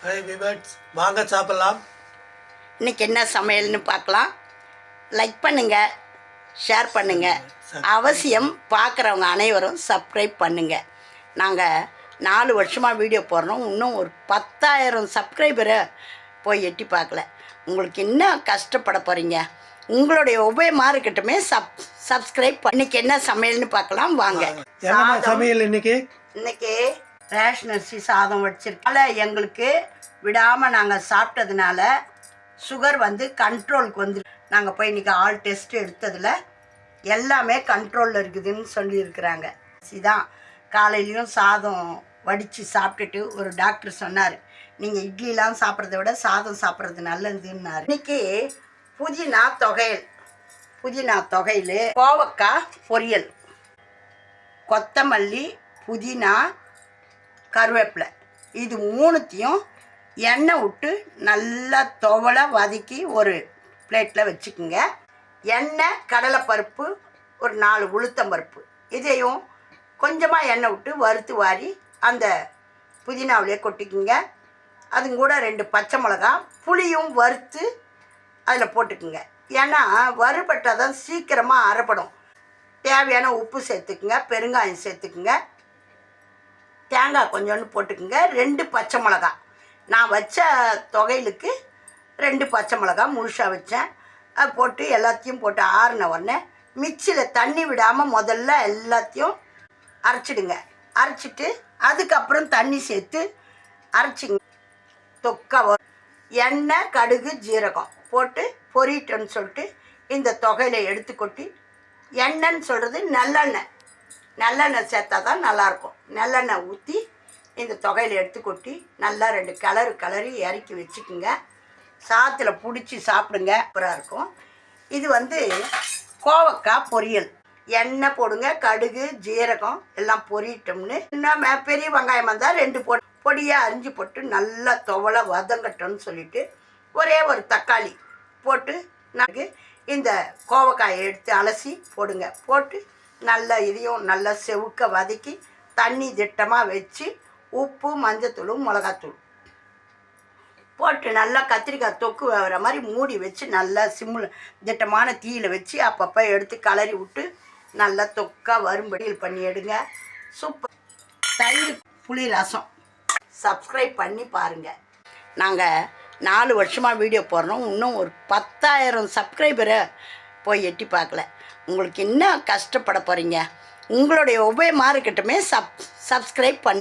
High viewers, வாங்க சாப்பிடலாம். இன்றைக்கி என்ன சமையல்னு பார்க்கலாம். லைக் பண்ணுங்கள், ஷேர் பண்ணுங்கள், அவசியம் பார்க்குறவங்க அனைவரும் சப்ஸ்கிரைப் பண்ணுங்கள். நாங்கள் 4 வருஷமாக வீடியோ போடுறோம். இன்னும் ஒரு 10,000 சப்ஸ்கிரைபரை போய் எட்டி பார்க்கல. உங்களுக்கு இன்னும் கஷ்டப்பட போகிறீங்க. உங்களுடைய உபயமாக இருக்கட்டுமே. சப்ஸ்கிரைப் இன்றைக்கி என்ன சமையல்னு பார்க்கலாம் வாங்க. சமையல் இன்னைக்கு ரேஷன் அரிசி சாதம் வடிச்சிருக்கால எங்களுக்கு விடாமல் நாங்கள் சாப்பிட்டதுனால சுகர் வந்து கண்ட்ரோலுக்கு வந்து நாங்கள் போய் இன்றைக்கி ஆல் டெஸ்ட் எடுத்ததில் எல்லாமே கண்ட்ரோலில் இருக்குதுன்னு சொல்லியிருக்கிறாங்க. இதுதான் காலையிலையும் சாதம் வடித்து சாப்பிட்டுட்டு ஒரு டாக்டர் சொன்னார், நீங்கள் இட்லிலாம் சாப்பிட்றத விட சாதம் சாப்பிட்றது நல்லதுன்னாரு. இன்றைக்கி புதினா தொகையில் கோவக்காய் பொரியல், கொத்தமல்லி, புதினா, கருவேப்பிலை, இது மூணுத்தையும் எண்ணெய் விட்டு நல்லா துவலை வதக்கி ஒரு பிளேட்டில் வச்சுக்குங்க. எண்ணெய், கடலைப்பருப்பு, ஒரு 4 உளுத்தம்பருப்பு, இதையும் கொஞ்சமாக எண்ணெய் விட்டு வறுத்து வாரி அந்த புதினாவிலே கொட்டிக்குங்க. அதுங்க கூட 2 பச்சை மிளகா, புளியும் வறுத்து அதில் போட்டுக்குங்க. ஏன்னா வறுபட்டால் தான் சீக்கிரமாக அரைப்படும். தேவையான உப்பு சேர்த்துக்குங்க, பெருங்காயம் சேர்த்துக்குங்க, தேங்காய் கொஞ்சோண்டு போட்டுக்குங்க. 2 பச்சை மிளகா, நான் வச்ச தொகையிலுக்கு 2 பச்சை மிளகா முழுசாக வச்சேன். அது போட்டு எல்லாத்தையும் போட்டு ஆறின உடனே மிக்சியில் தண்ணி விடாமல் முதல்ல எல்லாத்தையும் அரைச்சிடுங்க. அரைச்சிட்டு அதுக்கப்புறம் தண்ணி சேர்த்து அரைச்சிங்க. தொக்கா எண்ணெய், கடுகு, ஜீரகம் போட்டு பொரிட்டோன்னு சொல்லிட்டு இந்த தொகையில் எடுத்து கொட்டி, எண்ணெய்ன்னு சொல்கிறது நல்லெண்ணெய் சேர்த்தா தான் நல்லாயிருக்கும். நல்லெண்ணெய் ஊற்றி இந்த தொகையில் எடுத்து கொட்டி நல்லா 2 கிளறி இறக்கி வச்சுக்குங்க. சாத்தில் பிடிச்சி சாப்பிடுங்க, அப்புறம் இருக்கும். இது வந்து கோவக்காய் பொரியல். எண்ணெய் போடுங்க, கடுகு, ஜீரகம் எல்லாம் பொரிட்டோம்னு இன்னும் பெரிய வெங்காயம் வந்தால் 2 பொடியாக அரிஞ்சு போட்டு நல்லா துவலை வதங்கட்டோன்னு சொல்லிவிட்டு ஒரே ஒரு தக்காளி போட்டு நாங்கள் இந்த கோவக்காயை எடுத்து அலசி போடுங்க. போட்டு நல்லா இதையும் நல்லா செவுக்க வதக்கி தண்ணி திட்டமாக வச்சு உப்பு, மஞ்சத்தூள், மிளகாத்தூள் போட்டு நல்லா கத்திரிக்காய் தொக்கு வர மாதிரி மூடி வச்சு நல்லா சிம்மில் திட்டமான தீயில் வச்சு அப்பப்போ எடுத்து கிளறி விட்டு நல்லா தொக்கா வரும்படி பண்ணி எடுங்க. சூப்பர். தயிர் புளி ரசம். சப்ஸ்கிரைப் பண்ணி பாருங்கள். நாங்கள் 4 வருஷமாக வீடியோ போடுறோம். இன்னும் ஒரு 10,000 சப்ஸ்கிரைபரை போய் எட்டி பார்க்கல. உங்களுக்கு இன்னும் கஷ்டப்பட போகிறீங்க. உங்களுடைய உபயமாக இருக்கட்டுமே. சப்ஸ்கிரைப் பண்ணி